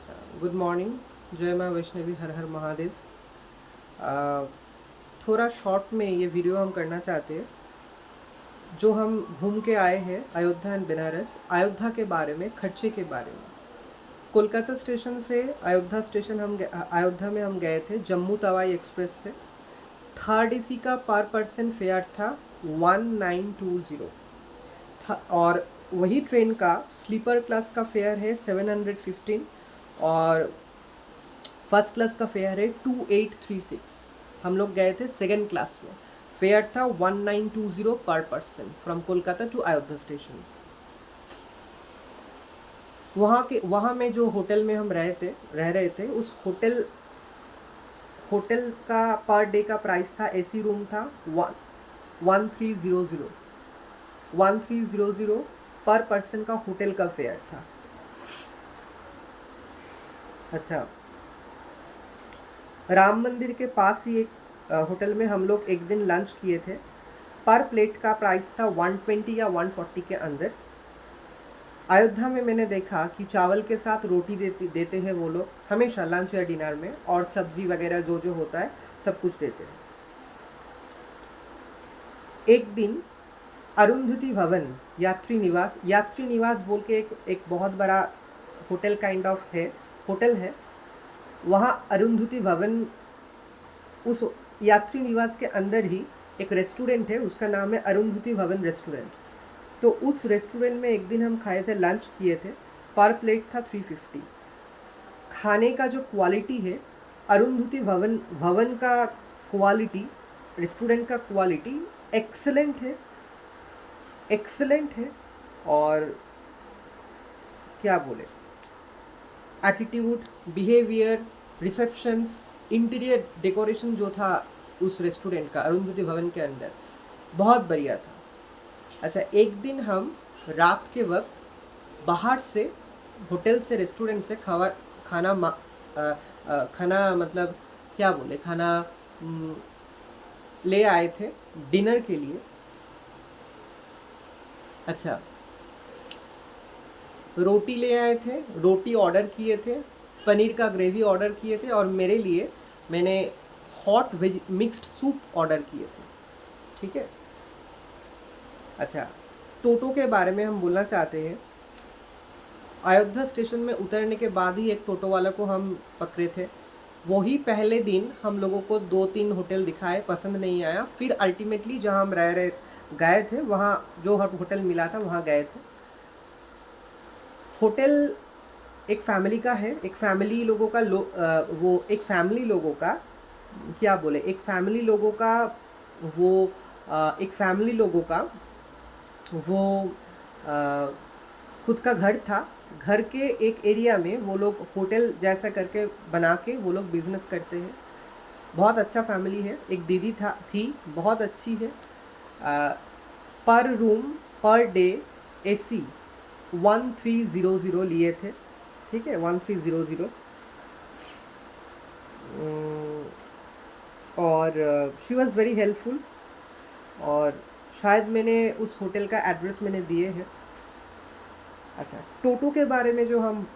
अच्छा, good morning. जय माँ वैष्णवी, हर हर महादेव। अ, थोड़ा शॉर्ट में ये वीडियो हम करना चाहते हैं। जो हम घूम के आए हैं अयोध्या एंड बनारस, अयोध्या के बारे में, खर्चे के बारे में। कोलकाता स्टेशन से अयोध्या स्टेशन अयोध्या में हम गए थे जम्मू तवाई एक्सप्रेस से। थर्ड एसी का पर पर्सन फेयर था 1920 था, और वही ट्रेन का स्लीपर क्लास का फेयर है 715, और फर्स्ट क्लास का फेयर है 2836। हम लोग गए थे सेकेंड क्लास में। फेयर था 1920 पर person from Kolkata to Ayodhya station. वहाँ में जो होटल में हम रह रहे थे, उस होटल का पर डे का प्राइस था, एसी रूम था 1300 पर पर्सन का होटल का फेयर था। अच्छा, राम मंदिर के पास ही एक होटल में हम लोग एक दिन लंच किए थे। पर प्लेट का प्राइस था 120 या 140 के अंदर। अयोध्या में मैंने देखा कि चावल के साथ रोटी देते हैं वो लोग हमेशा लंच या डिनर में, और सब्जी वगैरह जो जो होता है सब कुछ देते हैं। एक दिन अरुंधति भवन यात्री निवास बोल के एक बहुत बड़ा होटल काइंड ऑफ है, होटल है वहाँ। अरुंधति भवन, उस यात्री निवास के अंदर ही एक रेस्टोरेंट है, उसका नाम है अरुंधति भवन रेस्टोरेंट। तो उस रेस्टोरेंट में एक दिन हम खाए थे, लंच किए थे। पर प्लेट था 350। खाने का जो क्वालिटी है, अरुंधति भवन का क्वालिटी, रेस्टोरेंट का क्वालिटी एक्सेलेंट है। और क्या बोले, attitude, behaviour, receptions, interior decoration जो था उस रेस्टोरेंट का अरुंधति भवन के अंदर, बहुत बढ़िया था। अच्छा, एक दिन हम रात के वक्त बाहर से, होटल से, रेस्टोरेंट से खाना मतलब क्या बोले, खाना ले आए थे डिनर के लिए। अच्छा, रोटी ले आए थे, रोटी ऑर्डर किए थे, पनीर का ग्रेवी ऑर्डर किए थे, और मेरे लिए मैंने hot veg mixed soup order किए थे। ठीक है। अच्छा, टोटो के बारे में हम बोलना चाहते हैं। अयोध्या स्टेशन में उतरने के बाद ही एक टोटो वाला को हम पकड़े थे। वही पहले दिन हम लोगों को 2-3 होटल दिखाए, पसंद नहीं आया। फिर अल्टीमेटली जहाँ हम रह रहे गए थे, वहाँ जो होटल मिला था वहाँ गए थे। होटल एक फैमिली का है, एक फैमिली लोगों का वो एक फैमिली लोगों का क्या बोले, एक फैमिली लोगों का वो एक फैमिली लोगों का वो आ, खुद का घर था। घर के एक एरिया में वो लोग होटल जैसा करके बना के वो लोग बिजनेस करते हैं। बहुत अच्छा फैमिली है। एक दीदी थी, बहुत अच्छी है। पर रूम पर डे एसी 1300 लिए थे। ठीक है, 1300। और शी वॉज़ वेरी हेल्पफुल। और शायद मैंने उस होटल का एड्रेस मैंने दिए हैं। अच्छा, टोटो के बारे में जो हम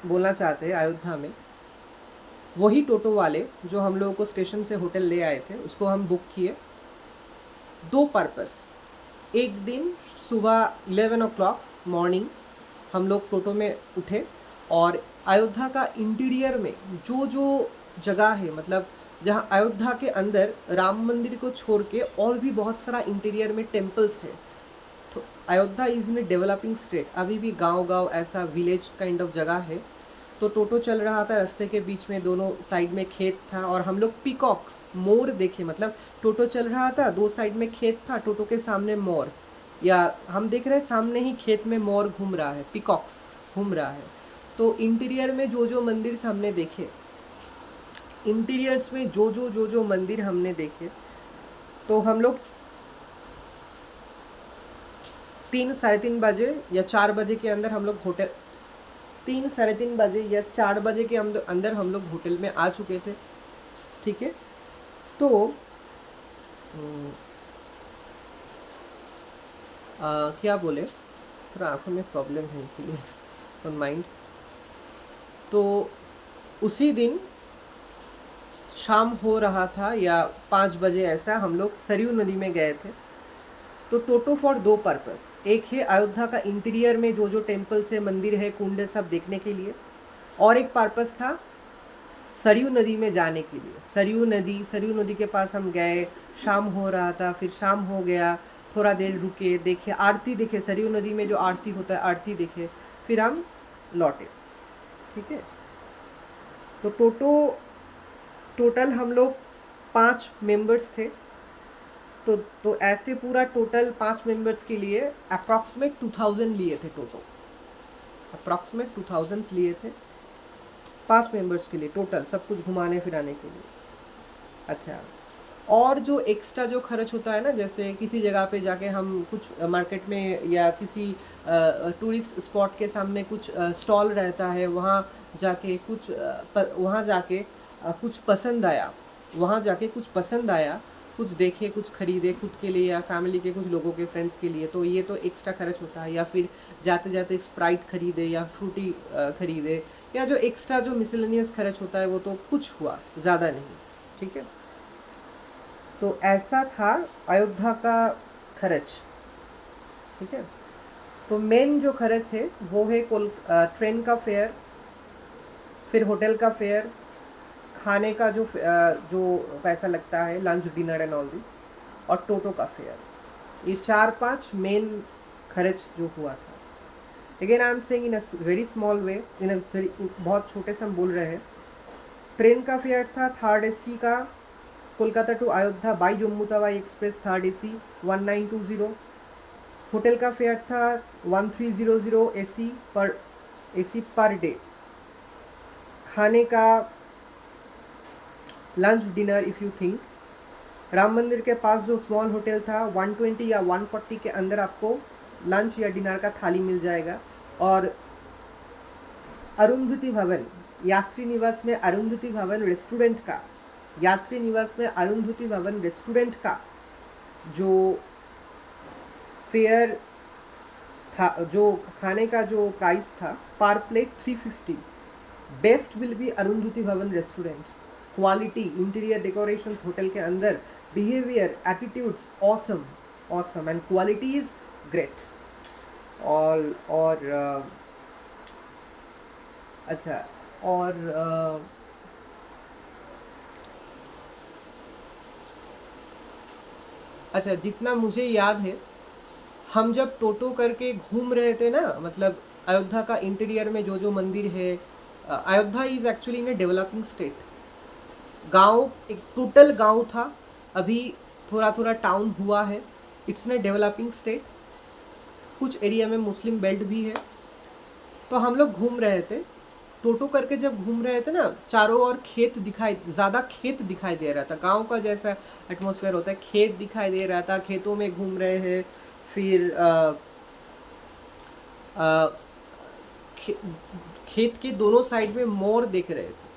बोलना चाहते हैं, अयोध्या में वही टोटो वाले जो हम लोगों को स्टेशन से होटल ले आए थे, उसको हम बुक किए। दो पर्पस, एक दिन सुबह 11 o'clock मॉर्निंग हम लोग टोटो में उठे, और अयोध्या का इंटीरियर में जो जो जगह है, मतलब जहाँ अयोध्या के अंदर राम मंदिर को छोड़ के और भी बहुत सारा इंटीरियर में टेम्पल्स है। तो Ayodhya is in a developing state, अभी भी गांव गांव ऐसा विलेज काइंड ऑफ जगह है। तो टोटो चल रहा था, रास्ते के बीच में दोनों साइड में खेत था, और हम लोग पीकॉक मोर देखे। मतलब टोटो चल रहा था, दो साइड में खेत था, टोटो के सामने मोर, या हम देख रहे हैं सामने ही खेत में मोर घूम रहा है, पीकॉक्स घूम रहा है। तो इंटीरियर में जो जो मंदिर हमने देखे, इंटीरियर्स में जो मंदिर हमने देखे, तो हम लोग 3-3:30 या 4 बजे के अंदर हम लोग होटल 3-3:30 या 4 बजे के अंदर हम लोग होटल में आ चुके थे। ठीक है। तो क्या बोले, थोड़ा आँखों में प्रॉब्लम है इसीलिए, डोंट माइंड। तो उसी दिन शाम हो रहा था या 5 बजे ऐसा, हम लोग सरयू नदी में गए थे। तो टोटो फॉर दो पर्पस, एक है अयोध्या का इंटीरियर में जो जो टेम्पल्स है, मंदिर है, कुंड है, सब देखने के लिए, और एक पर्पस था सरयू नदी में जाने के लिए। सरयू नदी के पास हम गए, शाम हो रहा था, फिर शाम हो गया, थोड़ा देर रुके, देखे आरती, देखे सरयू नदी में जो आरती होता है आरती देखे, फिर हम लौटे। ठीक है, तो टोटल हम लोग 5 मेंबर्स थे। तो ऐसे पूरा टोटल 5 मेंबर्स के लिए अप्रॉक्सीमेट 2000 लिए थे, अप्रॉक्सीमेट 2000 लिए थे 5 मेंबर्स के लिए टोटल, सब कुछ घुमाने फिराने के लिए। अच्छा, और जो एक्स्ट्रा जो खर्च होता है ना, जैसे किसी जगह पे जाके हम कुछ मार्केट में या किसी टूरिस्ट स्पॉट के सामने कुछ स्टॉल रहता है, वहाँ जाके कुछ पसंद आया, कुछ देखे, कुछ खरीदे खुद के लिए या फैमिली के कुछ लोगों के फ्रेंड्स के लिए, तो ये तो एक्स्ट्रा खर्च होता है। या फिर जाते जाते एक स्प्राइट खरीदे या फ्रूटी खरीदे, या जो एक्स्ट्रा जो मिसलेनियस खर्च होता है वो तो कुछ हुआ, ज़्यादा नहीं। ठीक है, तो ऐसा था अयोध्या का खर्च। ठीक है, तो मेन जो खर्च है वो है ट्रेन का फेयर, फिर होटल का फेयर, खाने का जो पैसा लगता है, lunch dinner and all this, और टोटो का फेयर। ये 4-5 मेन खर्च जो हुआ था। Again I am saying in a very small way, बहुत छोटे से हम बोल रहे हैं। ट्रेन का फेयर था 3rd AC का, Kolkata to Ayodhya by Jammu Tawi express 3rd AC 1920। Hotel का फेयर था 1300 AC पर डे। खाने का lunch dinner if you think, Ram Mandir के पास जो स्मॉल होटल था 120 या 140 के अंदर आपको लंच या डिनर का थाली मिल जाएगा। और अरुंधति भवन यात्री निवास में अरुंधति भवन रेस्टोरेंट का जो फेयर था, जो खाने का जो प्राइस था पर plate 350। Best will be Arundhati Bhavan restaurant. Quality, interior decorations hotel के अंदर, behaviour, attitudes awesome and quality is great. अच्छा, जितना मुझे याद है, हम जब टोटो करके घूम रहे थे ना, मतलब अयोध्या का इंटीरियर में जो जो मंदिर है, Ayodhya is actually in a developing state. गांव, एक टोटल गांव था, अभी थोड़ा थोड़ा टाउन हुआ है। It's in a developing state. कुछ एरिया में मुस्लिम बेल्ट भी है। तो हम लोग घूम रहे थे, टोटो करके जब घूम रहे थे ना, चारों ओर ज़्यादा खेत दिखाई दे रहा था। गांव का जैसा एटमॉस्फेयर होता है, खेत दिखाई दे रहा था, खेतों में घूम रहे हैं। फिर खेत के दोनों साइड में मोर देख रहे थे।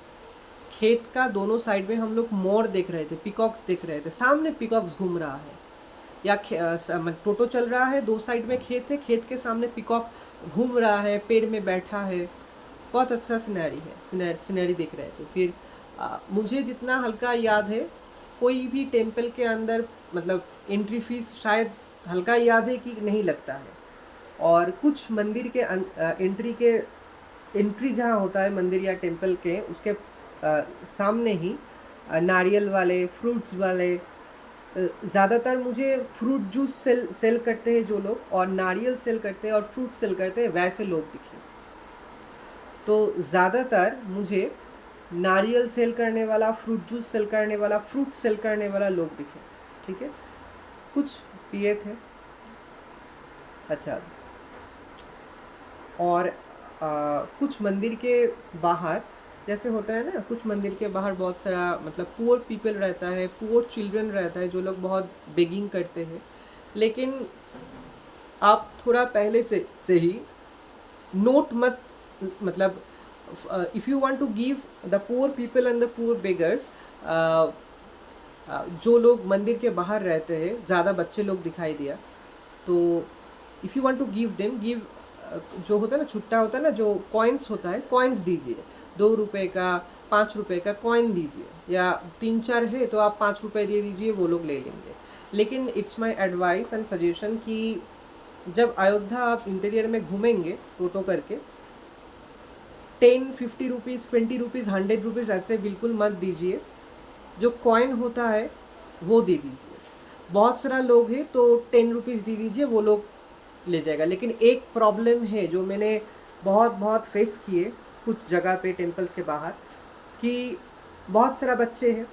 खेत का दोनों साइड में हम लोग मोर देख रहे थे, पिकॉक्स देख रहे थे। सामने पिकॉक्स घूम रहा है, या टोटो चल रहा है, 2 साइड में खेत है, खेत के सामने पिकॉक घूम रहा है, पेड़ में बैठा है। बहुत अच्छा सिनेरी दिख रहे थे। फिर मुझे जितना हल्का याद है, कोई भी टेम्पल के अंदर मतलब एंट्री फीस शायद हल्का याद है कि नहीं लगता है। और कुछ मंदिर के एंट्री जहाँ होता है मंदिर या टेम्पल के, उसके सामने ही नारियल वाले, फ्रूट्स वाले, ज़्यादातर मुझे फ्रूट जूस सेल करते हैं जो लोग, और नारियल सेल करते हैं और फ्रूट सेल करते हैं, वैसे लोग दिखे। तो ज़्यादातर मुझे नारियल सेल करने वाला, फ्रूट जूस सेल करने वाला, फ्रूट सेल करने वाला लोग दिखे। ठीक है, कुछ पिए थे। अच्छा, और कुछ मंदिर के बाहर जैसे होता है ना, कुछ मंदिर के बाहर बहुत सारा मतलब पुअर पीपल रहता है, पुअर चिल्ड्रन रहता है, जो लोग बहुत बेगिंग करते हैं। लेकिन आप थोड़ा पहले से ही नोट मत, मतलब if you want to give the poor people and the poor beggars, जो लोग मंदिर के बाहर रहते हैं, ज़्यादा बच्चे लोग दिखाई दिया, तो if you want to give them, give जो होता है ना छुट्टा होता है ना, जो कॉइन्स होता है, कॉइन्स दीजिए। 2 रुपए का, 5 रुपए का कॉइन दीजिए, या 3-4 है तो आप 5 रुपए दे दीजिए, वो लोग ले लेंगे। लेकिन it's my advice and suggestion कि जब अयोध्या आप इंटीरियर में घूमेंगे टोटो करके, 10, 50 रुपीज़, 20 रुपीज़, 100 रुपीज़ ऐसे बिल्कुल मत दीजिए। जो कॉइन होता है वो दे दीजिए। बहुत सारा लोग हैं तो 10 रुपीज़ दे दीजिए, वो लोग ले जाएगा। लेकिन एक प्रॉब्लम है जो मैंने बहुत बहुत फेस किए कुछ जगह पे टेम्पल्स के बाहर, कि बहुत सारा बच्चे हैं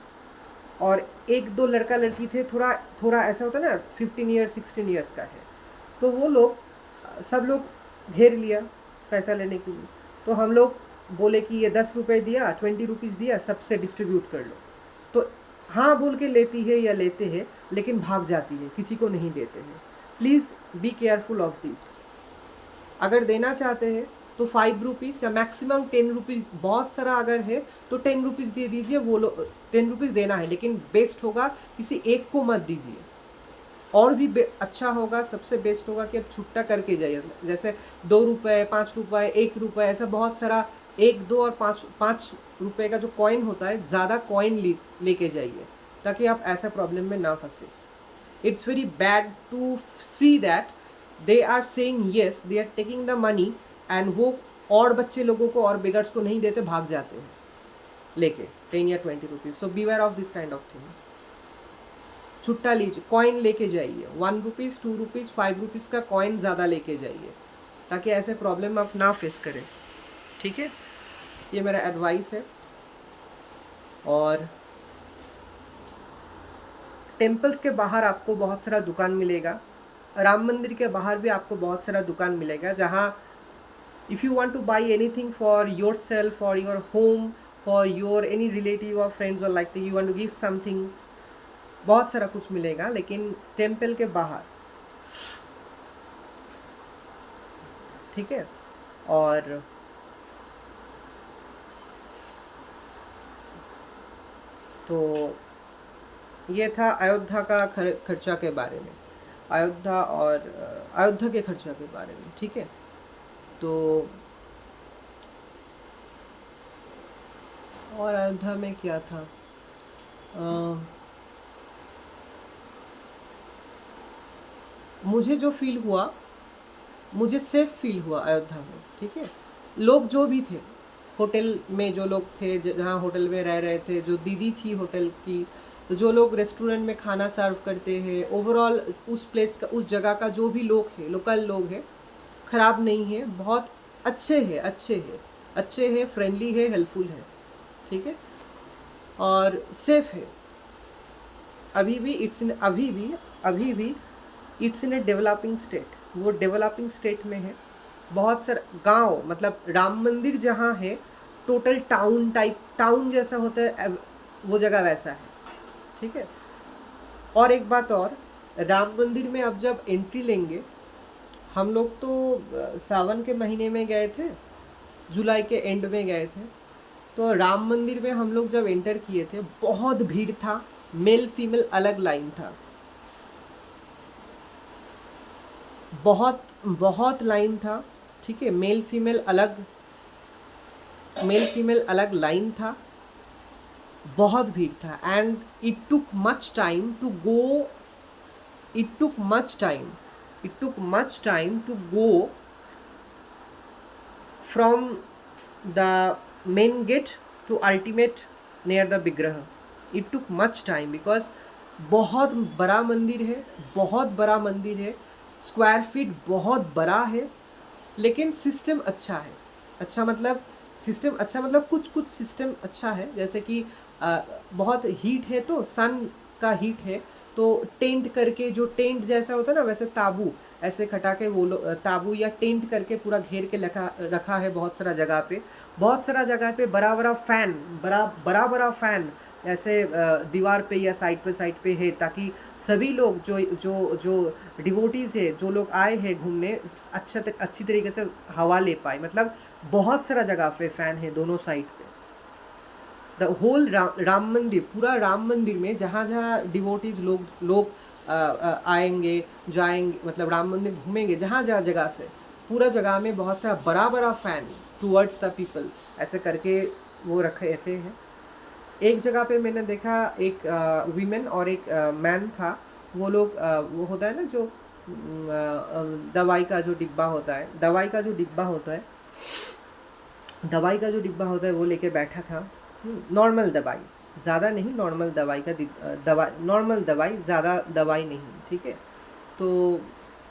और 1-2 लड़का लड़की थे, थोड़ा थोड़ा ऐसा होता है ना 15 ईयर्स 16 ईयर्स का है, तो वो लोग सब लोग घेर लिया पैसा लेने के लिए। तो हम लोग बोले कि ये 10 रुपये दिया, 20 रुपीज़ दिया, सबसे डिस्ट्रीब्यूट कर लो। तो हाँ बोल के लेती है या लेते हैं, लेकिन भाग जाती है, किसी को नहीं देते हैं। Please be careful of this. अगर देना चाहते हैं तो 5 रुपीज़ या मैक्सिमम 10 रुपीज़, बहुत सारा अगर है तो 10 रुपीज़ दे दीजिए। वो लोग 10 रुपीज़ देना है, लेकिन बेस्ट होगा किसी एक को मत दीजिए। और भी अच्छा होगा, सबसे बेस्ट होगा कि आप छुट्टा करके जाइए। जैसे 2 रुपये, 5 रुपये, 1 रुपये, ऐसा बहुत सारा 1, 2 और 5 रुपये का जो कॉइन होता है, ज़्यादा कॉइन लेके जाइए, ताकि आप ऐसा प्रॉब्लम में ना फंसे। It's very bad to see that they are saying yes, they are taking the money, and वो और बच्चे लोगों को और बिगर्स को नहीं देते, भाग जाते हैं लेके 10 या 20 rupees. So beware of this kind of thing. छुट्टा लीजिए, कॉइन लेके जाइए, 1 रुपीज़, 2 रुपीज़, 5 रुपीज़ का कॉइन ज़्यादा लेके जाइए, ताकि ऐसे प्रॉब्लम आप ना फेस करें। ठीक है, ये मेरा एडवाइस है। और टेम्पल्स के बाहर आपको बहुत सारा दुकान मिलेगा, राम मंदिर के बाहर भी आपको बहुत सारा दुकान मिलेगा, जहाँ if you want to buy anything for yourself, for your home, for your any relative और फ्रेंड्स, और like you want to give something, बहुत सारा कुछ मिलेगा। लेकिन टेम्पल के बाहर, ठीक है। और तो ये था अयोध्या का खर्चा के बारे में, अयोध्या और अयोध्या के खर्चा के बारे में। ठीक है, तो और अयोध्या में क्या था, मुझे जो फील हुआ, मुझे सेफ फील हुआ अयोध्या में। ठीक है, लोग जो भी थे, होटल में जो लोग थे, जहाँ होटल में रह रहे थे, जो दीदी थी होटल की, जो लोग रेस्टोरेंट में खाना सर्व करते हैं, ओवरऑल उस प्लेस का, उस जगह का जो भी लोग हैं, लोकल लोग हैं, ख़राब नहीं है, बहुत अच्छे हैं, अच्छे हैं, फ्रेंडली है, हेल्पफुल है। ठीक है, और सेफ है। अभी भी it's in a developing state, वो डेवलपिंग स्टेट में है। बहुत सारे गांव, मतलब राम मंदिर जहाँ है, टोटल टाउन जैसा होता है, वो जगह वैसा है। ठीक है, और एक बात और, राम मंदिर में अब जब एंट्री लेंगे, हम लोग तो सावन के महीने में गए थे, जुलाई के एंड में गए थे, तो राम मंदिर में हम लोग जब एंटर किए थे, बहुत भीड़ था, मेल फीमेल अलग लाइन था, बहुत लाइन था। ठीक है, मेल फीमेल अलग लाइन था, बहुत भीड़ था, and it took much time to go from the main gate to ultimate near the विग्रह। It took much time, because बहुत बड़ा मंदिर है, स्क्वायर फीट बहुत बड़ा है, लेकिन सिस्टम अच्छा है। अच्छा मतलब कुछ सिस्टम अच्छा है, जैसे कि बहुत हीट है तो सन का हीट है, तो टेंट करके, जो टेंट जैसा होता है ना, वैसे ताबू ऐसे खटा के वो लोग ताबू या टेंट करके पूरा घेर के रखा है। बहुत सारा जगह पे बड़ा फैन ऐसे दीवार पे या साइड पे है, ताकि सभी लोग जो डिवोटीज है, जो लोग आए हैं घूमने, अच्छी तरीके से हवा ले पाए। मतलब बहुत सारा जगह पे फैन है दोनों साइड पे। द होल राम मंदिर, पूरा राम मंदिर में जहाँ डिवोटीज लोग आएंगे जाएंगे, मतलब राम मंदिर घूमेंगे जहाँ जगह से, पूरा जगह में बहुत सारा बड़ा बड़ा फैन टूवर्ड्स द पीपल ऐसे करके वो रखे थे हैं। एक जगह पे मैंने देखा एक वीमेन और एक मैन था। वो लोग वो होता है ना जो दवाई का जो डिब्बा होता है, दवाई का जो डिब्बा होता है वो लेके बैठा था। नॉर्मल दवाई, ज़्यादा नहीं, नॉर्मल दवाई का नॉर्मल दवाई, ज़्यादा दवाई नहीं, ठीक है। तो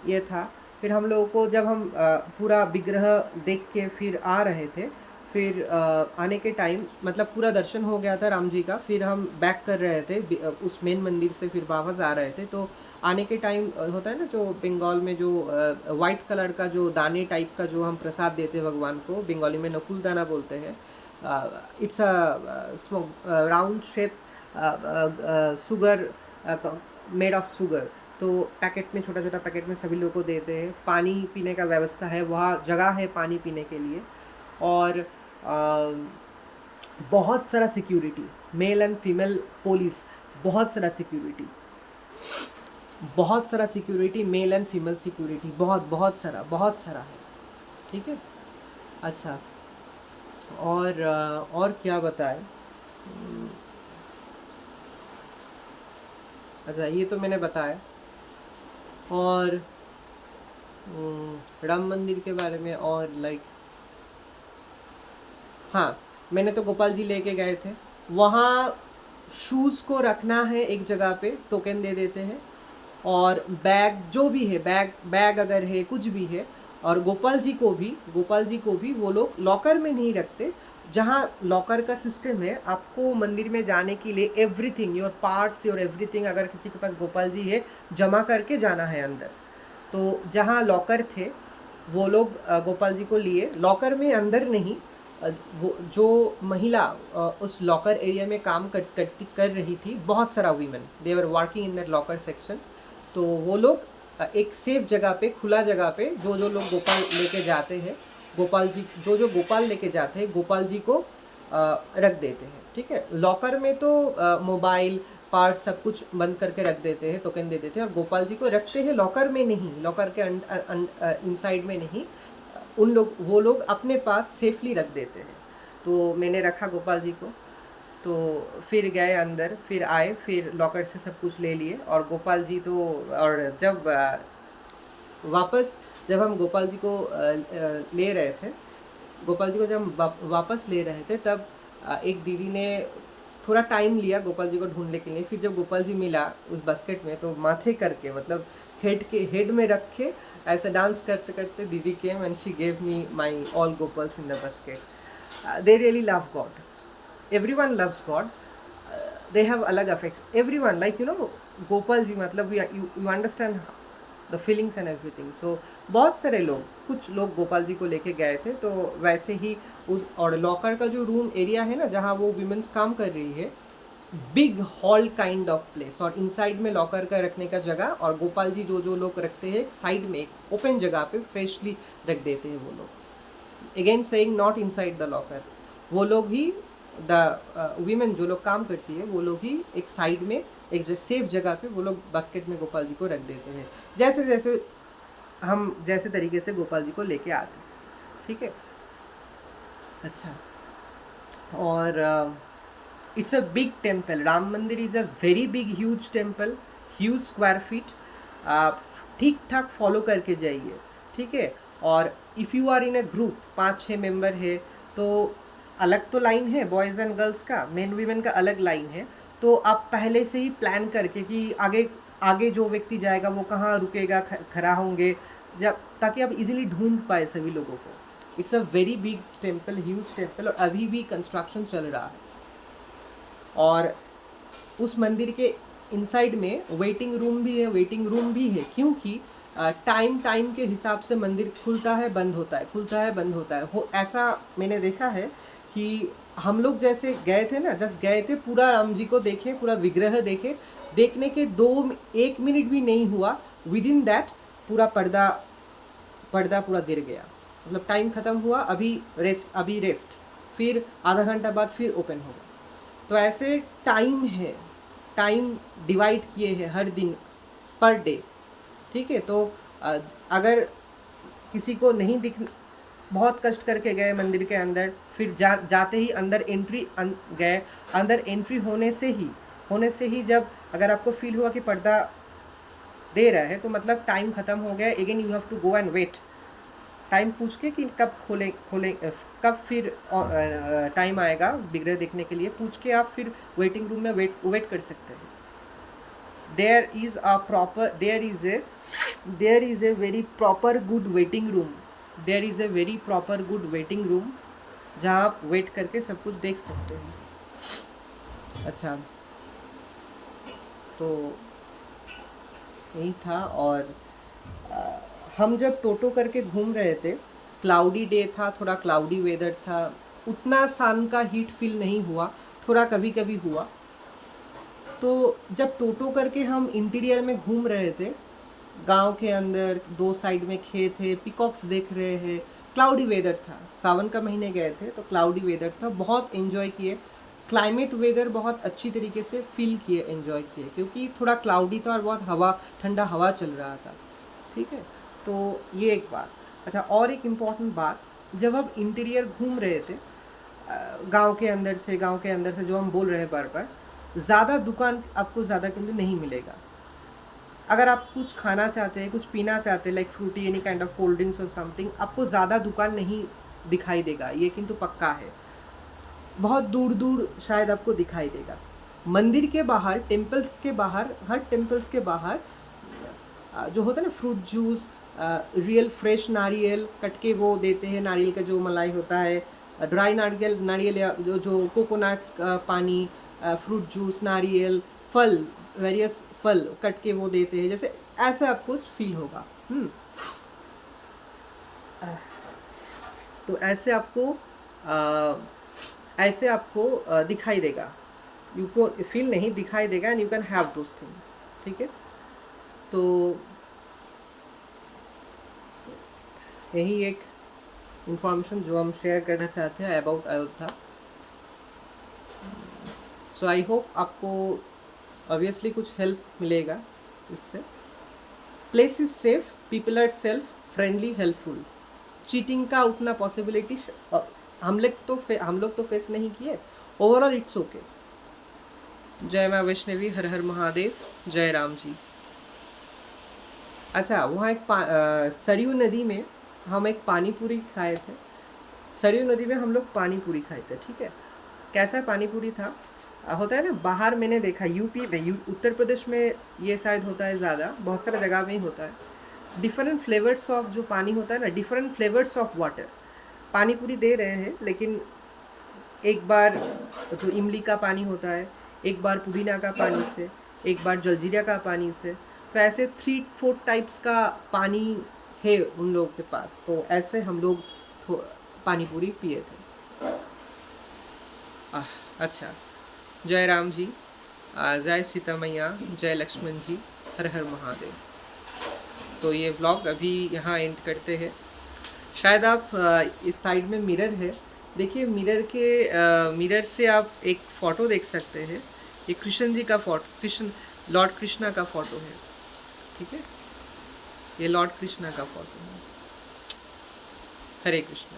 ये था। फिर हम लोगों को जब हम पूरा विग्रह देख के फिर आ रहे थे, फिर आने के टाइम मतलब पूरा दर्शन हो गया था राम जी का, फिर हम बैक कर रहे थे उस मेन मंदिर से, फिर वापस आ रहे थे। तो आने के टाइम होता है ना जो बंगाल में जो वाइट कलर का जो दाने टाइप का जो हम प्रसाद देते हैं भगवान को, बंगाली में नकुल दाना बोलते हैं। It's a round shape sugar, made of sugar. तो पैकेट में, छोटा छोटा पैकेट में सभी लोगों को देते हैं। पानी पीने का व्यवस्था है, वहाँ जगह है पानी पीने के लिए। और बहुत सारा security, male and female police, बहुत सारा security, male and female security, बहुत सारा है, ठीक है। अच्छा, और क्या बताएं। अच्छा, ये तो मैंने बताया। और राम मंदिर के बारे में और लाइक, हाँ, मैंने तो गोपाल जी लेके गए थे। वहाँ शूज़ को रखना है एक जगह पे, टोकन दे देते हैं। और बैग जो भी है, बैग अगर है, कुछ भी है। और गोपाल जी को भी वो लोग लॉकर में नहीं रखते। जहाँ लॉकर का सिस्टम है, आपको मंदिर में जाने के लिए everything, your parts, your everything, अगर किसी के पास गोपाल जी है, जमा करके जाना है अंदर। तो जहाँ लॉकर थे, वो लोग गोपाल जी को लिए लॉकर में अंदर नहीं। वो जो महिला उस लॉकर एरिया में काम कर रही थी, बहुत सारा women, they were working in that locker section. तो वो लोग एक सेफ जगह पे, खुला जगह पे, जो लोग गोपाल लेके जाते हैं, गोपाल जी जो गोपाल लेके जाते हैं, गोपाल जी को रख देते हैं, ठीक है। लॉकर में तो मोबाइल, पार्ट सब कुछ बंद करके रख देते हैं, टोकन दे देते हैं। और गोपाल जी को रखते हैं लॉकर में नहीं, लॉकर के इनसाइड में नहीं, वो लोग अपने पास सेफली रख देते हैं। तो मैंने रखा गोपाल जी को। तो फिर गए अंदर, फिर आए, फिर लॉकर से सब कुछ ले लिए। और गोपाल जी तो, और जब वापस जब हम गोपाल जी को ले रहे थे, गोपाल जी को जब वापस ले रहे थे, तब एक दीदी ने थोड़ा टाइम लिया गोपाल जी को ढूंढने के लिए। फिर जब गोपाल जी मिला उस बास्केट में, तो माथे करके, मतलब हेड में रख के ऐसे डांस करते करते दीदी came and she gave me my all गोपाल्स in the basket. They really love God, everyone loves God. They have अलग affects, everyone, like Gopal ji, मतलब you understand the feelings and everything. So बहुत सारे लोग, कुछ लोग गोपाल जी को लेके गए थे। तो वैसे ही उस, और लॉकर का जो रूम एरिया है ना, जहाँ वो विमेंस काम कर रही है, big hall kind of place, और इनसाइड में लॉकर का रखने का जगह। और गोपाल जी जो लोग रखते हैं, साइड में एक ओपन जगह पे फ्रेशली रख देते हैं वो लोग। Again saying, not inside the locker. वो लोग ही, द वीमेन जो लोग काम करती है, वो लोग ही एक साइड में, एक सेफ जगह पे वो लोग बास्केट में गोपाल जी को रख देते हैं, जैसे तरीके से गोपाल जी को लेके आते हैं, ठीक है। अच्छा, और it's a big temple, Ram Mandir is a very big huge temple, huge square feet. आप ठीक ठाक फॉलो करके जाइए, ठीक है। और if you are in a group, 5-6 member है, तो अलग तो लाइन है बॉयज़ एंड गर्ल्स का, मेन वीमेन का अलग लाइन है। तो आप पहले से ही प्लान करके कि आगे जो व्यक्ति जाएगा वो कहाँ रुकेगा, खड़ा होंगे, जब, ताकि आप इजीली ढूंढ पाए सभी लोगों को। It's a very big temple, huge temple, और अभी भी कंस्ट्रक्शन चल रहा है। और उस मंदिर के इनसाइड में वेटिंग रूम भी है, क्योंकि टाइम के हिसाब से मंदिर खुलता है, बंद होता है। ऐसा मैंने देखा है कि हम लोग जैसे गए थे ना, जस्ट गए थे, पूरा राम जी को देखे, पूरा विग्रह देखे, देखने के 1 मिनट भी नहीं हुआ, विद इन दैट पूरा पर्दा पूरा गिर गया। मतलब टाइम ख़त्म हुआ, अभी रेस्ट, फिर आधा घंटा बाद फिर ओपन होगा। तो ऐसे टाइम डिवाइड किए हैं हर दिन, पर डे, ठीक है। तो अगर किसी को नहीं दिख, बहुत कष्ट करके गए मंदिर के अंदर, फिर जाते ही अंदर एंट्री गए, अंदर एंट्री होने से ही जब अगर आपको फील हुआ कि पर्दा दे रहा है तो मतलब टाइम ख़त्म हो गया, again you have to go and wait, time पूछ के कि कब खोलें कब फिर टाइम आएगा विग्रह देखने के लिए, पूछ के आप फिर वेटिंग रूम में वेट कर सकते हैं। there is a very proper good waiting room, there is a very proper good waiting room जहाँ आप वेट करके सब कुछ देख सकते हैं। अच्छा, तो यही था। और हम जब टोटो करके घूम रहे थे, क्लाउडी डे था, थोड़ा क्लाउडी वेदर था, उतना सन का हीट फील नहीं हुआ, थोड़ा कभी कभी हुआ। तो जब टोटो करके हम इंटीरियर में घूम रहे थे, गांव के अंदर, दो साइड में खेत है, पिकॉक्स देख रहे हैं, क्लाउडी वेदर था, सावन का महीने गए थे तो क्लाउडी वेदर था, बहुत एंजॉय किए, क्लाइमेट वेदर बहुत अच्छी तरीके से फील किए, एंजॉय किए, क्योंकि थोड़ा क्लाउडी था और बहुत ठंडा हवा चल रहा था। ठीक है, तो ये एक बात। अच्छा, और एक इम्पॉर्टेंट बात, जब हम इंटीरियर घूम रहे थे गांव के अंदर से जो हम बोल रहे हैं बार, ज़्यादा दुकान आपको ज़्यादा किंतु नहीं मिलेगा। अगर आप कुछ खाना चाहते हैं, कुछ पीना चाहते हैं, like Frooti, any kind of cold drinks और समथिंग, आपको ज़्यादा दुकान नहीं दिखाई देगा, ये किंतु पक्का है। बहुत दूर दूर शायद आपको दिखाई देगा। मंदिर के बाहर, टेम्पल्स के बाहर, हर टेम्पल्स के बाहर जो होता है ना फ्रूट जूस, रियल फ्रेश नारियल कट के वो देते हैं, नारियल का जो मलाई होता है, ड्राई नारियल जो कोकोनट्स का पानी, फ्रूट जूस, नारियल, फल, वेरियस फल कट के वो देते हैं, जैसे ऐसा आपको फील होगा। तो ऐसे आपको दिखाई देगा, यू को फील नहीं दिखाई देगा, and you can have those things. ठीक है, तो यही एक इंफॉर्मेशन जो हम शेयर करना चाहते हैं about Ayodhya. So I hope आपको ऑब्वियसली कुछ हेल्प मिलेगा इससे। Place is safe, people are self friendly, helpful. Cheating का उतना पॉसिबिलिटी हम लोग तो फेस नहीं किए, ओवरऑल इट्स ओके। जय माँ वैष्णवी, हर हर महादेव, जय राम जी। अच्छा, वहाँ एक सरयू नदी में हम एक पानी पूरी खाए थे, सरयू नदी में हम लोग पानी पूरी खाए थे। ठीक है, कैसा पानी पूरी था, होता है ना बाहर, मैंने देखा यूपी में, उत्तर प्रदेश में ये शायद होता है ज़्यादा, बहुत सारे जगह में ही होता है, डिफरेंट फ्लेवर्स ऑफ जो पानी होता है ना, डिफरेंट फ्लेवर्स ऑफ वाटर, पानी पूरी दे रहे हैं, लेकिन एक बार तो इमली का पानी होता है, एक बार पुदीना का पानी से, एक बार जलजीरा का पानी से, तो ऐसे 3-4 टाइप्स का पानी है उन लोगों के पास। तो ऐसे हम लोग पानी पूरी पिए थे। अच्छा, जय राम जी, जय सीता मैया, जय लक्ष्मण जी, हर हर महादेव। तो ये व्लॉग अभी यहाँ एंड करते हैं। शायद आप इस साइड में मिरर है, देखिए मिरर से आप एक फ़ोटो देख सकते हैं, ये कृष्ण जी का फ़ोटो, लॉर्ड कृष्णा का फ़ोटो है। ठीक है, ये लॉर्ड कृष्णा का फ़ोटो है। हरे कृष्णा।